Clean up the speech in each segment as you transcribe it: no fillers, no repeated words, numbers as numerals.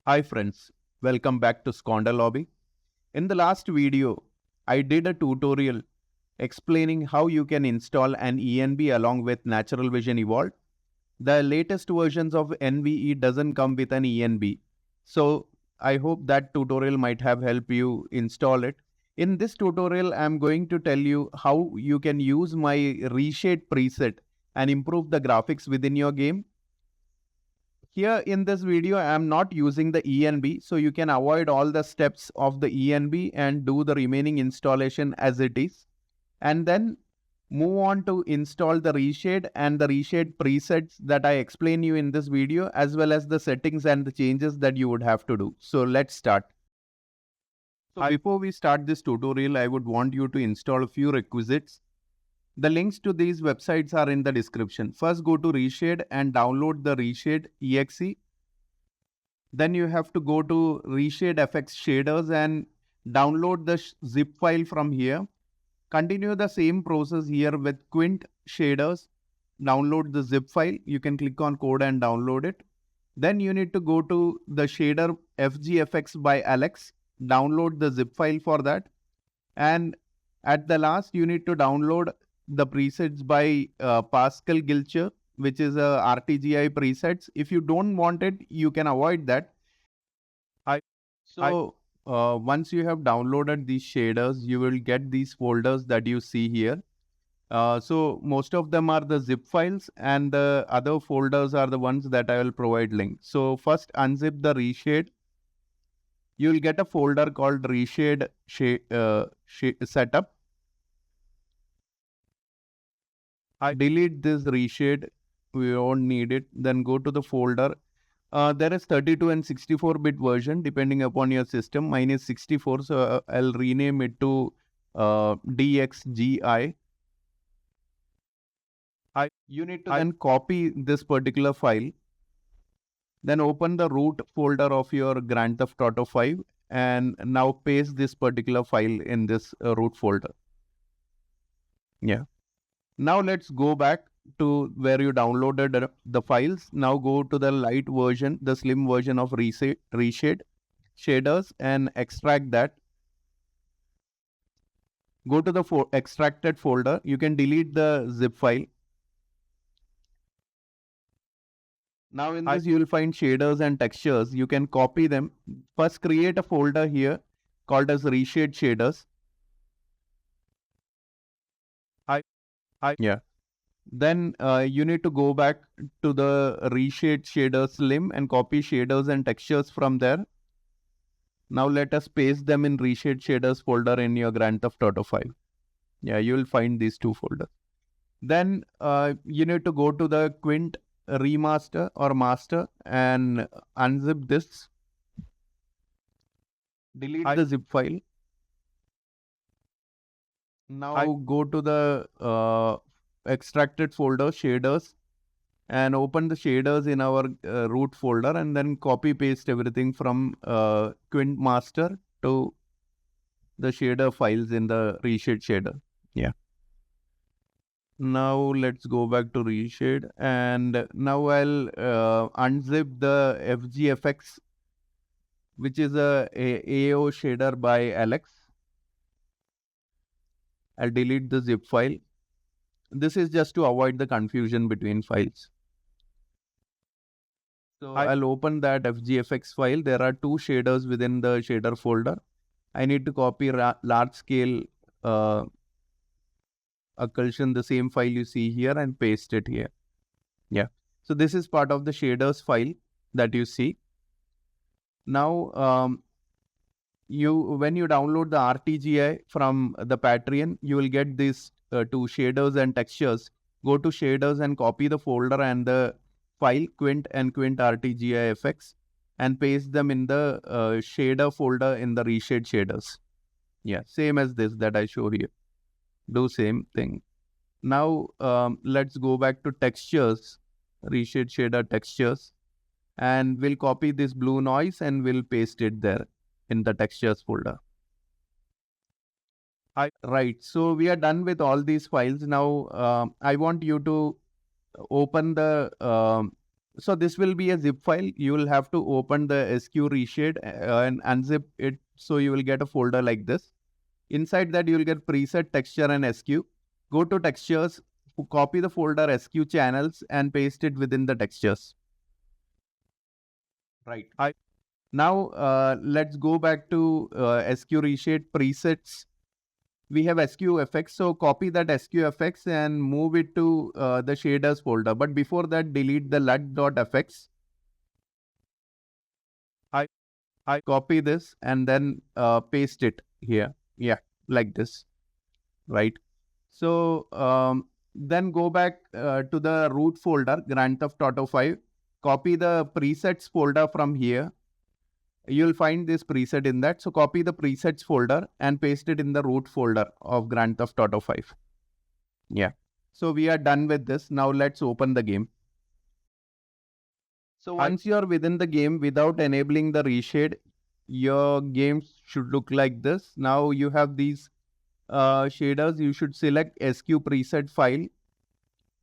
Hi friends, welcome back to Sconda Lobby. In the last video, I did a tutorial explaining how you can install an ENB along with Natural Vision Evolved. The latest versions of NVE doesn't come with an ENB. So I hope that tutorial might have helped you install it. In this tutorial, I'm going to tell you how you can use my reshade preset and improve the graphics within your game. Here in this video, I am not using the ENB, so you can avoid all the steps of the ENB and do the remaining installation as it is. And then move on to install the reshade and the reshade presets that I explain you in this video, as well as the settings and the changes that you would have to do. So let's start. So before we start this tutorial, I would want you to install a few requisites. The links to these websites are in the description. First, go to Reshade and download the Reshade exe. Then you have to go to Reshade FX shaders and download the zip file from here. Continue the same process here with Quint shaders. Download the zip file. You can click on code and download it. Then you need to go to the shader FGFX by Alex. Download the zip file for that. And at the last, you need to download the presets by Pascal Gilcher, which is a RTGI presets. If you don't want it, you can avoid that. Once you have downloaded these shaders, you will get these folders that you see here. So most of them are the zip files, and the other folders are the ones that I will provide links. So first unzip the reshade. You will get a folder called reshade setup. I delete this reshade. We don't need it. Then go to the folder. There is 32 and 64-bit version depending upon your system. Mine is 64, so I'll rename it to DXGI. You need to then copy this particular file. Then open the root folder of your Grand Theft Auto 5 and now paste this particular file in this root folder. Yeah. Now let's go back to where you downloaded the files. Now go to the light version, the slim version of reshade shaders and extract that. Go to the extracted folder. You can delete the zip file. Now in this you will find shaders and textures. You can copy them. First create a folder here called as reshade shaders. Yeah. Then you need to go back to the reshade shaders slim and copy shaders and textures from there. Now let us paste them in reshade shaders folder in your Grand Theft Auto 5. Yeah, you will find these two folders. Then you need to go to the Quint remaster or master and unzip this. Delete the zip file. Now go to the extracted folder shaders and open the shaders in our root folder and then copy paste everything from Quint master to the shader files in the reshade shader. Yeah. Now let's go back to reshade and now I'll unzip the FGFX, which is a AO shader by Alex. I'll delete the zip file. This is just to avoid the confusion between files. So I'll open that FGFX file. There are two shaders within the shader folder. I need to copy large scale occlusion, the same file you see here, and paste it here. Yeah. So this is part of the shaders file that you see. Now, when you download the RTGI from the Patreon, you will get these two shaders and textures. Go to shaders and copy the folder and the file Quint and Quint RTGI FX and paste them in the shader folder in the reshade shaders. Yeah, same as this that I showed you. Do same thing. Now let's go back to textures, reshade shader textures, and we'll copy this blue noise and we'll paste it there in the textures folder. Right, so we are done with all these files. Now I want you to open the So this will be a zip file. You will have to open the SQ reshade and unzip it. So you will get a folder like this. Inside that, you will get preset texture and SQ. Go to textures, copy the folder SQ channels and paste it within the textures. Right. Now let's go back to SQ reshade presets. We have SQFX, so copy that SQFX and move it to the shaders folder. But before that, delete the LUT.fx. I copy this and then paste it here. Yeah, like this, right? So then go back to the root folder, Grand Theft Auto 5. Copy the presets folder from here. You'll find this preset in that. So copy the presets folder and paste it in the root folder of Grand Theft Auto 5. Yeah. So we are done with this. Now let's open the game. So once you are within the game without enabling the reshade, your game should look like this. Now you have these shaders. You should select SQ preset file.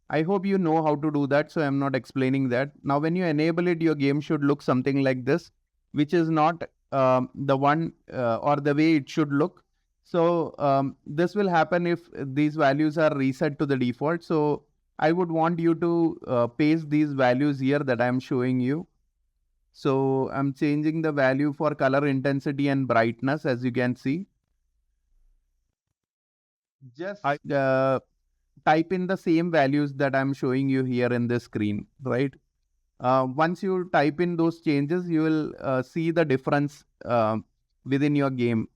I hope you know how to do that, so I'm not explaining that. Now when you enable it, your game should look something like this, which is not the one or the way it should look. So this will happen if these values are reset to the default. So I would want you to paste these values here that I'm showing you. So I'm changing the value for color intensity and brightness, as you can see. Just type in the same values that I'm showing you here in this screen, right? Once you type in those changes, you will see the difference within your game,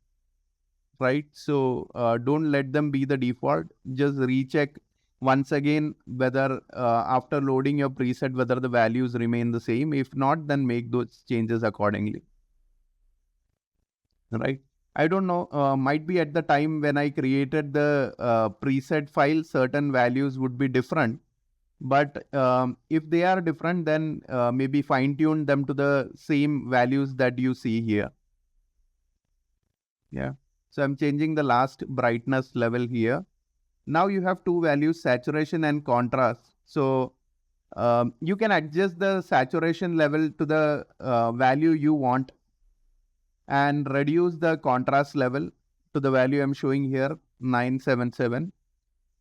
right? So don't let them be the default. Just recheck once again whether after loading your preset, whether the values remain the same. If not, then make those changes accordingly, right? I don't know, might be at the time when I created the preset file, certain values would be different. But if they are different, then maybe fine tune them to the same values that you see here. Yeah. So I'm changing the last brightness level here. Now you have two values, saturation and contrast. So you can adjust the saturation level to the value you want and reduce the contrast level to the value I'm showing here, 977.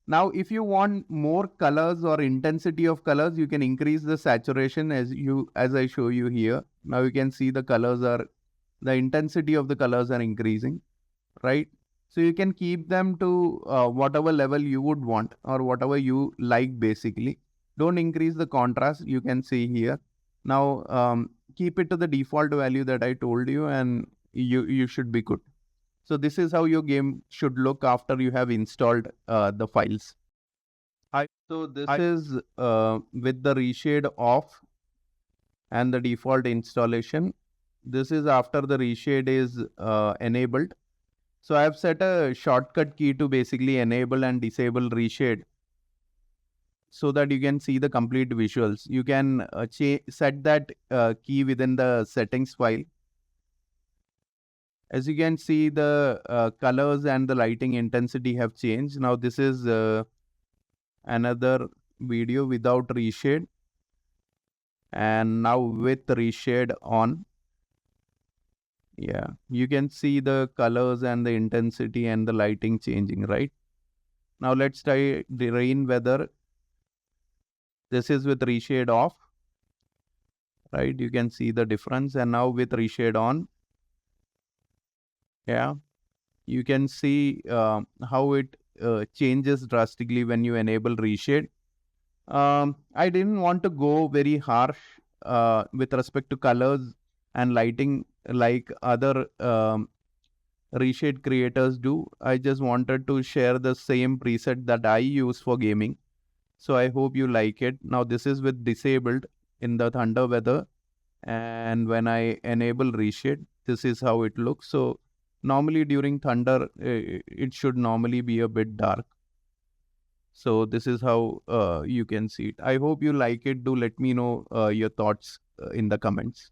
Now, if you want more colors or intensity of colors, you can increase the saturation as I show you here. Now you can see the intensity of the colors are increasing, right? So you can keep them to whatever level you would want or whatever you like basically. Don't increase the contrast, you can see here. Now keep it to the default value that I told you and you should be good. So this is how your game should look after you have installed the files. So this is with the reshade off and the default installation. This is after the reshade is enabled. So I have set a shortcut key to basically enable and disable reshade so that you can see the complete visuals. You can set that key within the settings file. As you can see, the colors and the lighting intensity have changed. Now this is another video without reshade, and now with reshade on. Yeah, you can see the colors and the intensity and the lighting changing, right? Now let's try the rain weather. This is with reshade off, right? You can see the difference. And now with reshade on, yeah, you can see how it changes drastically when you enable reshade. I didn't want to go very harsh with respect to colors and lighting like other reshade creators do. I just wanted to share the same preset that I use for gaming. So I hope you like it. Now this is with disabled in the thunder weather. And when I enable reshade, this is how it looks. So normally during thunder, it should normally be a bit dark. So this is how you can see it. I hope you like it. Do let me know your thoughts in the comments.